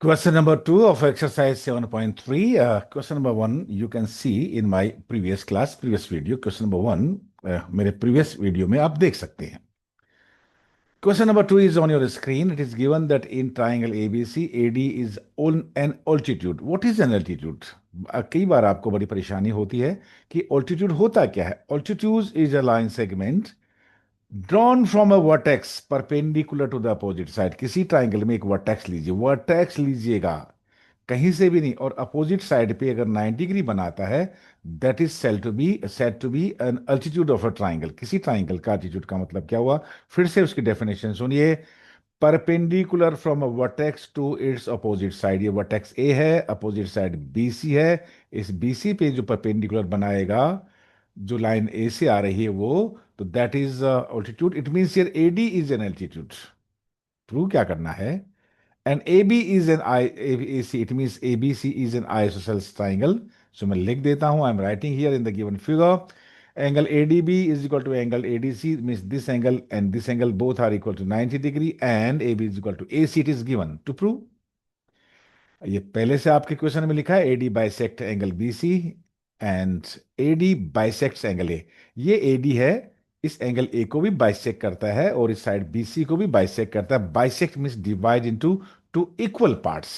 Question number two of exercise 7.3. Question number one, you can see in my previous class, previous video. Question number one, मेरे previous video में आप देख सकते हैं. Question number two is on your screen. It is given that in triangle ABC, AD is on an altitude. What is an altitude? कई बार आपको बड़ी परेशानी होती है कि altitude होता क्या है. Altitude is a line segment drawn from a vertex perpendicular to the opposite side. किसी ट्राइंगल में एक वर्टेक्स लीजिए, वर्टेक्स लीजिएगा कहीं से भी नहीं, और अपोजिट साइड पे अगर 90 डिग्री बनाता है, that is said to be an altitude of a triangle. किसी ट्राइंगल का अल्टीट्यूड का मतलब क्या हुआ? फिर से उसकी डेफिनेशन सुनिए. Perpendicular from a vertex to its opposite side. ये वर्टेक्स ए है, अपोजिट साइड बी सी है. इस बी सी पे जो परपेंडिकुलर बनाएगा, जो लाइन ए से आ रही है वो, तो that is altitude. It means here AD is an altitude. Prove क्या करना है? And A B is an I A C, it means A B C is an isosceles triangle. So मैं लिख देता हूं, I am writing here in the given figure. Angle ADB is equal to angle ADC, means this angle and this angle both are equal to 90 degree, and AB is equal to AC. It is given. To prove, ये पहले से आपके question में लिखा है AD bisect angle BC and AD बाइसेक्ट्स angle A. ये AD है, इस एंगल A को भी बाइसेक्ट करता है और इस साइड BC को भी बाइसेक्ट करता है. Bisect means divide into two equal parts.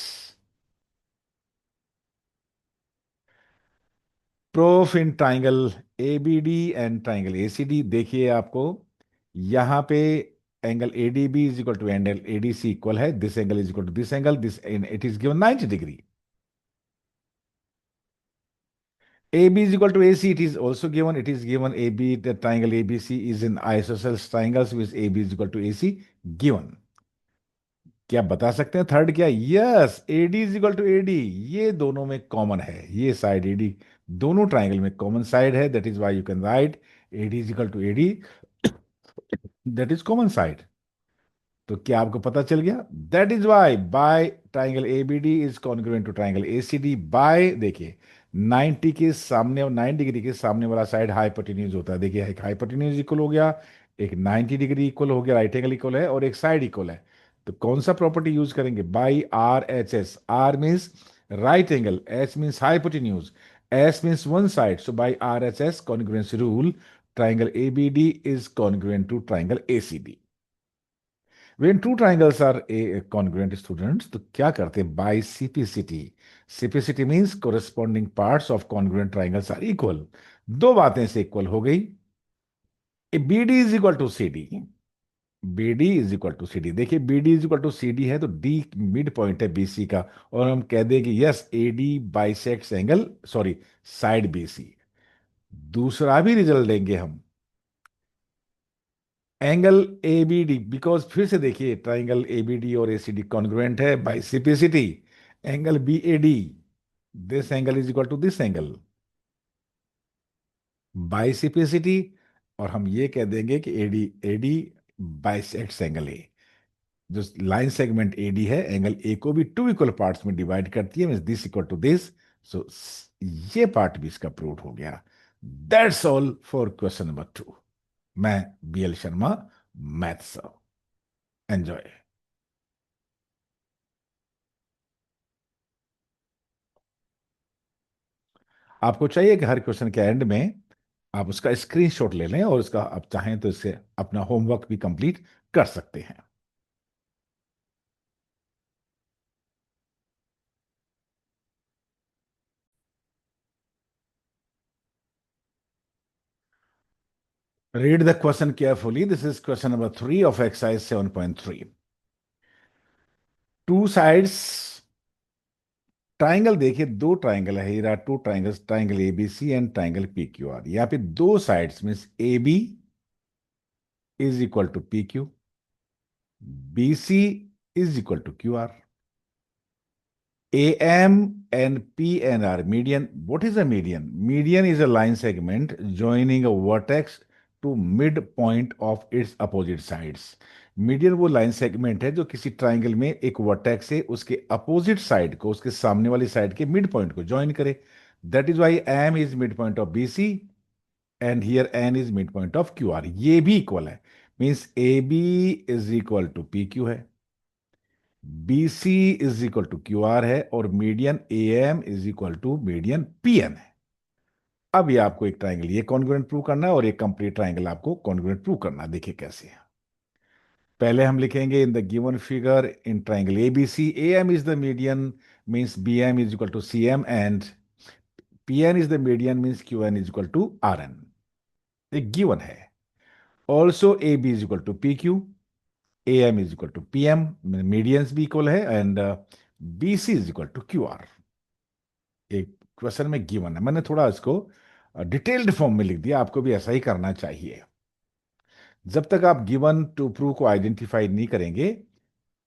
Proof in triangle ABD and triangle ACD. देखिए आपको यहां पे angle ADB is equal to angle ADC equal है. This angle is equal to this angle, this it is given 90 degree. AB is equal to AC, it is also given. It is given AB, the triangle ABC is in isosceles triangles with AB is equal to AC given. क्या बता सकते हैं third क्या? Yes, AD is equal to AD. ये दोनों में common है, ये साइड AD दोनों ट्राइंगल में कॉमन साइड है. That is why you can write AD is equal to AD. That is common side. तो क्या आपको पता चल गया? That is why by triangle ABD is congruent to triangle ACD. By, देखिए 90 के सामने और 90 डिग्री के सामने वाला साइड हाइपोटेन्यूज होता है. देखिए एक हाइपोटेन्यूज इक्वल हो गया, एक 90 डिग्री इक्वल हो गया, राइट एंगल इक्वल है, और एक साइड इक्वल है. तो कौन सा प्रॉपर्टी यूज करेंगे? By RHS. R means right angle, H means hypotenuse, S means one side. So by RHS congruency rule, triangle ABD is congruent to triangle ACD. When two triangles are congruent, students, तो क्या करते हैं? By CPCT. CPCT means corresponding parts of congruent triangles are equal. दो बातें से equal हो गई. BD is equal to CD. BD is equal to CD. देखिए BD is equal to CD है तो D मिड पॉइंट है BC का, और हम कह दें कि यस AD बाइसेक्ट्स एंगल, सॉरी, साइड BC. दूसरा भी रिजल्ट देंगे हम, एंगल ABD, बिकॉज फिर से देखिए ट्राइंगल ABD और ACD कॉन्ग्रुएंट है by CPCT. Angle BAD, this angle is equal to this angle by CPCT. और हम ये कह देंगे कि AD बाइसेक्ट्स एंगल A. जो लाइन सेगमेंट AD है, एंगल A को भी टू इक्वल पार्ट्स में डिवाइड करती है, means this equal to this. So ये पार्ट भी इसका प्रूव हो गया. That's all for question number 2. मैं BL शर्मा, मैथ्स. एंजॉय. आपको चाहिए कि हर क्वेश्चन के एंड में आप उसका स्क्रीनशॉट ले लें, और उसका आप चाहें तो इससे अपना होमवर्क भी कंप्लीट कर सकते हैं. Read the question carefully. This is question number 3 of exercise 7.3. Two sides triangle. देखिए दो ट्राइंगल है, here are two triangles, triangle ABC and triangle PQR. यहाँ पे दो sides means AB is equal to PQ, BC is equal to QR. AM and PN are median. What is a median? Median is a line segment joining a vertex to midpoint of its opposite sides. Median वो line segment है जो किसी triangle में एक vertex से उसके opposite side को, उसके सामने वाली साइड के मिड पॉइंट को ज्वाइन करे. That is why M is mid point of BC and here N is mid point of QR. ये भी इक्वल है, means AB is equal to PQ है. B C is equal to Q R है और median A M is equal to median P M है। अब ये आपको एक ट्राइंगल ये कॉन्ग्रुएंट प्रूव करना है और एक कंप्लीट ट्राइंगल आपको कॉन्ग्रुएंट प्रूव करना है। देखिए कैसे है। पहले हम लिखेंगे in the given figure in triangle ABC A M is the median means B M is equal to C M and P N is the median means Q N is equal to R N. एक given है। Also A B is equal to P Q A M is equal to P M medians भी equal है and B C is equal to Q R. एक question में given है, मैंने थोड़ा इसको डिटेल्ड फॉर्म में लिख दिया, आपको भी ऐसा ही करना चाहिए। जब तक आप गिवन टू प्रूव को आइडेंटिफाई नहीं करेंगे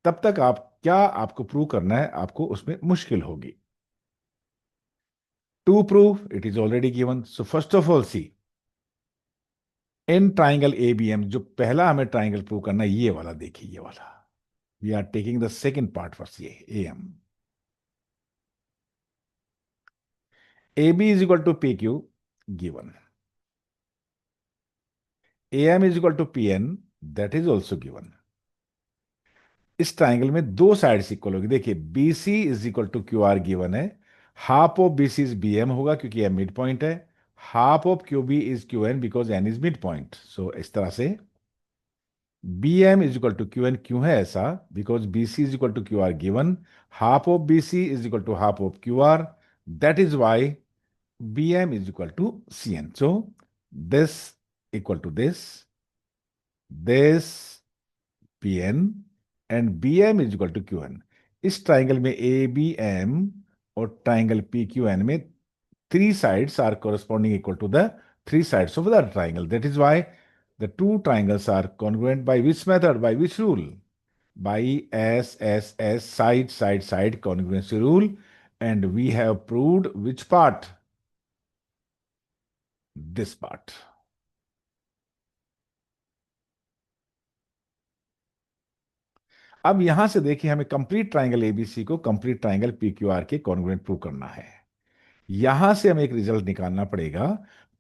तब तक आप क्या आपको प्रूव करना है आपको उसमें मुश्किल होगी। To prove it is already given, so first of all see in triangle A B M जो पहला हमें ट्राइंगल प्रूव करना है ये वाला, देखिए ये वाला। We are taking the second part for A M. A B is equal to P Q given, A M is equal to P N that is also given. इस ट्राइंगल में दो साइड्स इक्वल होगी। देखिए B C is equal to Q R given है, half of B C is B M होगा क्योंकि M mid point है, half of Q B is Q N because N is mid point. So इस तरह से B M is equal to Q N क्यों है ऐसा, because B C is equal to Q R given, half of B C is equal to half of Q R, that is why B M is equal to C N. So this equal to this P N and B M is equal to Q N. इस triangle में A B M और triangle P Q N में three sides are corresponding equal to the three sides of the triangle. That is why the two triangles are congruent by which method? By which rule? By SSS side side side congruency rule. And we have proved which part? This part. अब यहां से देखिए हमें complete triangle ABC को complete triangle P Q R के congruent prove करना है। यहां से हमें एक रिजल्ट निकालना पड़ेगा।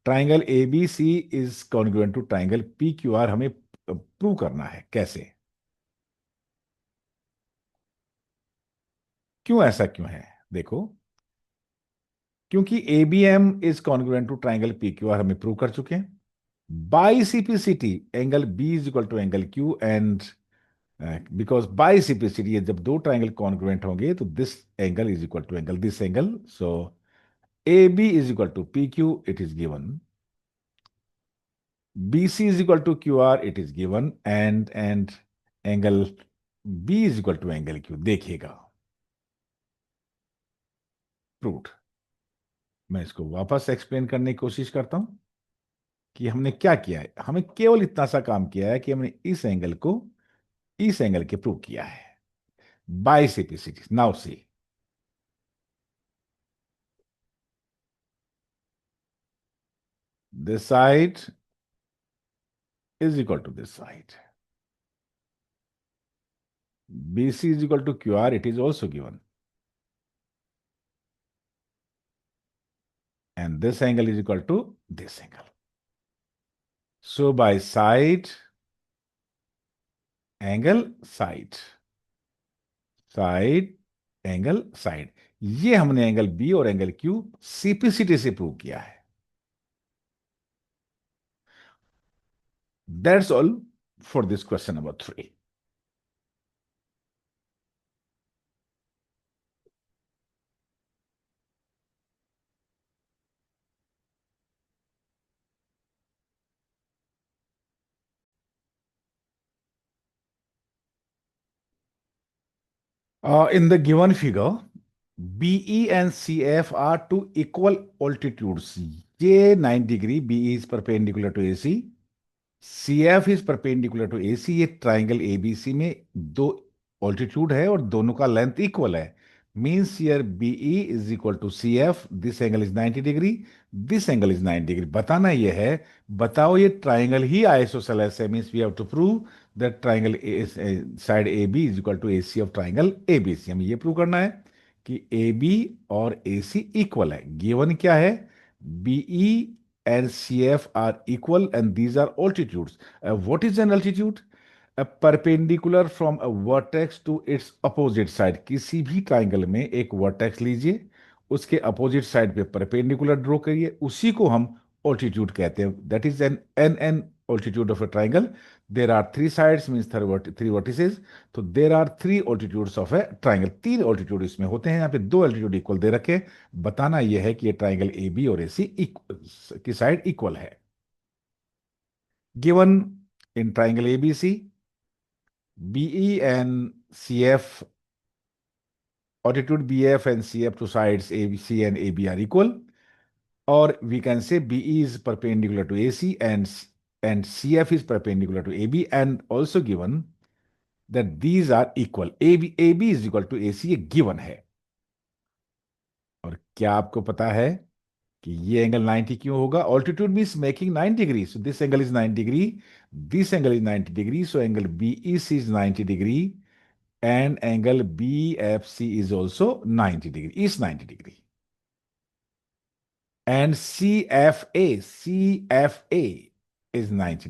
Triangle A B C is congruent to triangle P Q R, हमें प्रूव करना है। कैसे, क्यों ऐसा क्यों है? देखो क्योंकि A B M is congruent to triangle P Q R हमें प्रूव कर चुके हैं। By CPCT angle B is equal to angle Q and because by CPCT जब दो ट्राइंगल कॉन्ग्रुएंट होंगे तो this angle is equal to angle this angle. So A B is equal to P Q it is given, BC is equal to QR, it is given, and angle B is equal to angle Q। देखिएगा proved. मैं इसको वापस explain करने की कोशिश करता हूं कि हमने क्या किया है। हमें केवल इतना सा काम किया है कि हमने इस एंगल को इस एंगल के प्रूव किया है by CPCT. Now see this side is equal to this side, BC is equal to QR, it is also given, and this angle is equal to this angle. So by side, angle, side, side, angle, side, ये हमने angle B और angle Q CPCT से prove किया है। That's all for this question number 3। In the given figure, BE and CF are two equal altitudes. ये 9 degree, BE is perpendicular to AC, CF is perpendicular to AC। ये triangle ABC में दो altitude है और दोनों का length equal है। Means here BE is equal to CF, this angle is 90 degree, this angle is 90 degree. बताना ये है, बताओ ये ट्राइंगल ही आइसोसेलेस है। Means we have to prove that triangle side AB is equal to AC of triangle ABC। हमें ये prove करना है कि AB और AC इक्वल है। गिवन क्या है? BE and CF are equal and these are altitudes. What is an altitude? Perpendicular from a vertex to its opposite side, किसी भी ट्राइंगल में एक वर्टेक्स लीजिए, उसके अपोजिट साइड पे परपेंडिकुलर ड्रॉ करिए, उसी को हम ऑल्टीट्यूड कहते हैं। That is an altitude of a triangle. There are three sides means three vertices, तो there are three altitudes of a triangle. तीन ऑल्टीट्यूड इसमें होते हैं, यहाँ पे दो ऑल्टीट्यूड इक्वल दे रखे। बताना यह है कि ये ट्राइंगल ए बी और ए सी की साइड इक्वल है। Given in triangle A B C, BE and CF, altitude BF and CF to sides ABC and AB are equal, or we can say BE is perpendicular to AC and CF is perpendicular to AB, and also given that these are equal. AB is equal to AC, ये given है। और क्या आपको पता है कि ये angle 90 क्यों होगा? Altitude means making 90 degree, so this angle is 90 degree, this angle is 90 degree, so angle BEC is 90 degree and angle BFC is also 90 degree, is 90 degree. And CFA is 90.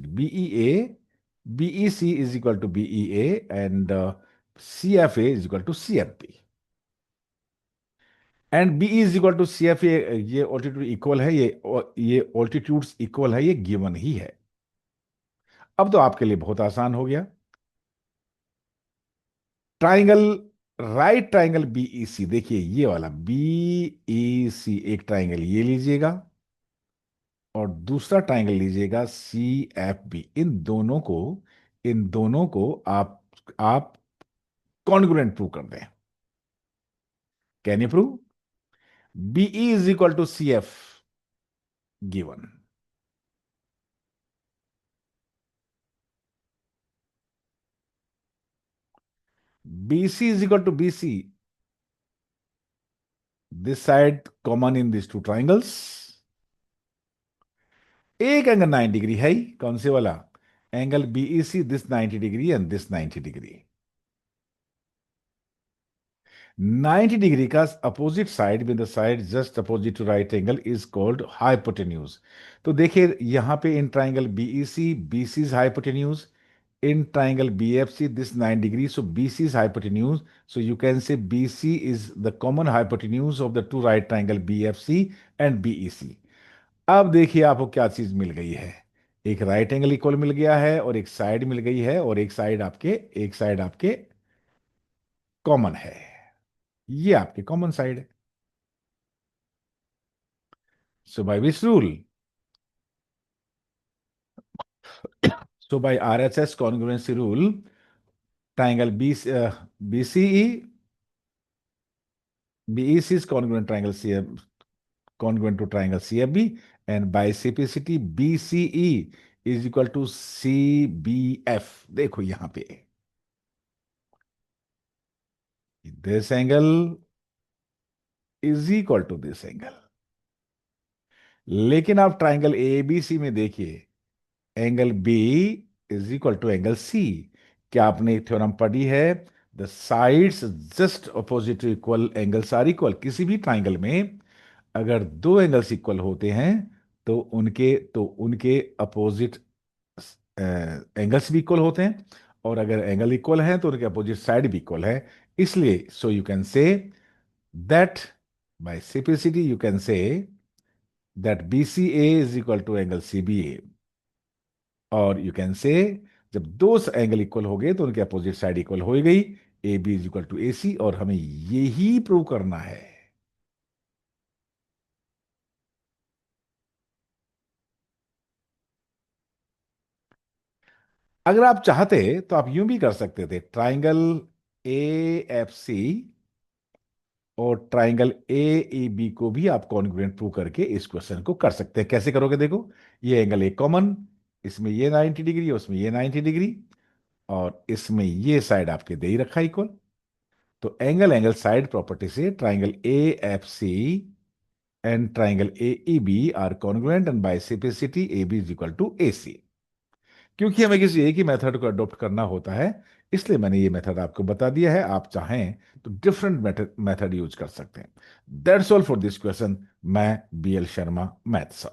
BEC is equal to BEA and CFA is equal to CFB. And BE is equal to CFA, ये altitude equal है, ये altitudes equal है, ये given ही है। अब तो आपके लिए बहुत आसान हो गया। ट्राइंगल, राइट ट्राइंगल BEC, देखिए ये वाला BEC, एक ट्राइंगल ये लीजिएगा और दूसरा ट्राइंगल लीजिएगा CFB। इन दोनों को आप कॉन्ग्रुएंट प्रूव कर दें। Can you prove? BE is equal to CF given, BC is equal to BC, this side common in these two triangles, एक एंगल 90 डिग्री है ही, कौन से वाला? Angle BEC, this 90 degree and this 90 degree. 90 degree का opposite side with the side just opposite to right angle is called hypotenuse. तो देखिए यहां पे in triangle BEC, BC is hypotenuse, in triangle BFC this 9 degrees, so BC is hypotenuse, so you can say BC is the common hypotenuse of the two right triangle BFC and BEC। अब देखिए आपको क्या चीज मिल गई है, एक right angle equal मिल गया है और एक साइड मिल गई है, और एक साइड आपके कॉमन है, ये आपके कॉमन साइड है। So by which rule? So by RHS congruency rule, triangle BCE, BEC is congruent triangle congruent to triangle CFB, and bisecticity BCE is equal to CBF। देखो यहां पे this angle is equal to this angle, लेकिन आप triangle ABC में देखिए, angle B is equal to angle C। क्या आपने theorem पढ़ी है? The sides just opposite equal angles are equal. किसी भी ट्राइंगल में अगर दो एंगल्स इक्वल होते हैं तो उनके अपोजिट एंगल्स भी इक्वल होते हैं, और अगर एंगल इक्वल है तो उनके अपोजिट साइड भी इक्वल है। इसलिए so you can say that, by simplicity you can say that BCA is equal to angle CBA, और यू कैन से जब दो एंगल इक्वल हो गए तो उनके अपोजिट साइड इक्वल हो गई, AB is equal to AC, और हमें यही प्रूव करना है। अगर आप चाहते तो आप यूं भी कर सकते थे, ट्राइंगल AFC और ट्राइंगल AEB को भी आप कॉन्ग्रुएंट प्रूव करके इस क्वेश्चन को कर सकते हैं। कैसे करोगे? देखो, ये एंगल एक कॉमन, इसमें ये 90 डिग्री और उसमें ये 90 डिग्री, और इसमें ये साइड आपके दे ही रखा इक्वल। तो एंगल एंगल साइड प्रॉपर्टी से triangle AFC and triangle AEB are congruent and by simplicity AB is equal to AC। क्योंकि हमें किसी एक ही मेथड को अडॉप्ट करना होता है, इसलिए मैंने ये मेथड आपको बता दिया है। आप चाहें तो डिफरेंट मेथड यूज कर सकते हैं। That's all for this question. मैं BL Sharma, maths.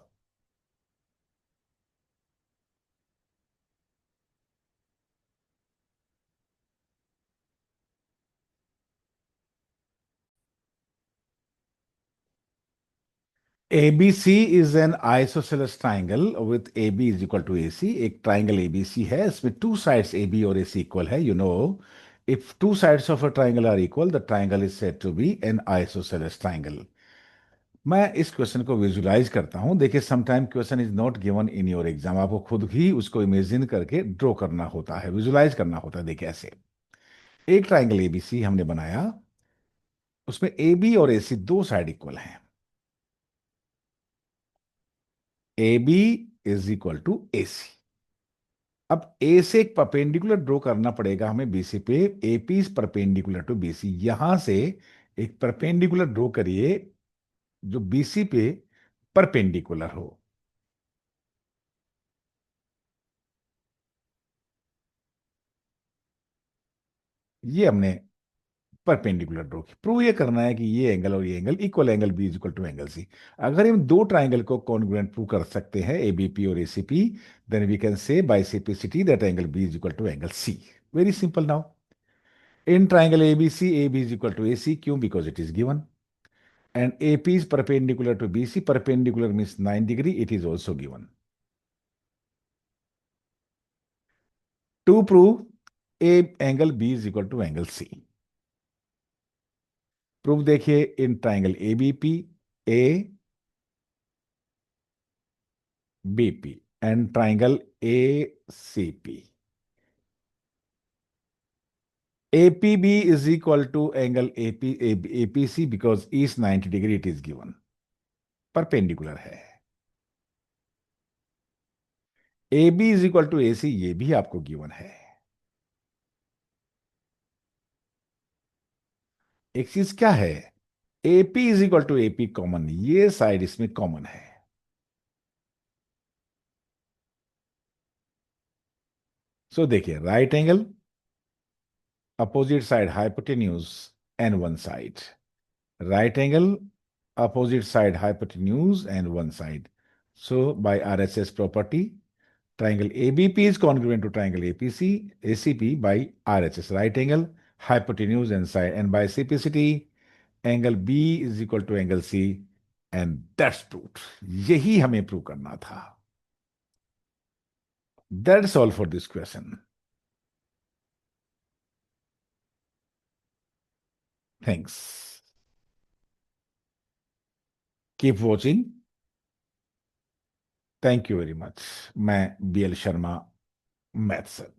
ABC is an isosceles triangle with AB is equal to AC. एक ट्राइंगल ABC है, इसमें टू साइड्स AB और AC इक्वल है. If two sides of a triangle are equal, the triangle is said to be an isosceles triangle. मैं इस question को visualise करता हूं. देखिए, sometime question is not given in your exam. आपको खुद ही उसको इमेजिन करके ड्रॉ करना होता है, विजुलाइज करना होता है. देखिए ऐसे एक ट्राइंगल ABC हमने बनाया, उसमें AB और AC दो साइड इक्वल हैं. AB is equal to AC. अब ए से एक परपेंडिकुलर ड्रॉ करना पड़ेगा हमें BC पे. AP is perpendicular to BC. यहां से एक परपेंडिकुलर ड्रॉ करिए जो BC पे परपेंडिकुलर हो. ये हमने परपेंडिकुलर ड्रॉ की. प्रूव ये करना है कि ये एंगल और ये angle equal, angle B is equal to angle C. अगर हम दो ट्राइंगल को कॉन्ग्रुएंट प्रूव कर सकते हैं, ABP और ACP, then we can say by simplicity that angle B is equal to angle C. Very simple. Now in triangle ABC, AB is equal to AC. क्यों? Because it is given. And AP is perpendicular to BC. Perpendicular means 9 degree. It is also given. To prove A angle B is equal to angle C. Proof देखिए in triangle ABP, ABP and triangle ACP. APB is equal to angle APC because east 90 degree it is given. Perpendicular है. AB is equal to AC, ये भी आपको given है. एक चीज क्या है, AP is equal to AP common, ये साइड इसमें कॉमन है. सो देखिए, right angle, opposite side hypotenuse and one side. right angle, opposite side hypotenuse and one side. So by RHS property, triangle ABP is congruent to triangle ACP by RHS, right angle, hypotenuse and side, and by simplicity, angle B is equal to angle C, and that's proved. यही हमें prove करना था. That's all for this question. Thanks. Keep watching. Thank you very much. मैं BL Sharma, maths sir.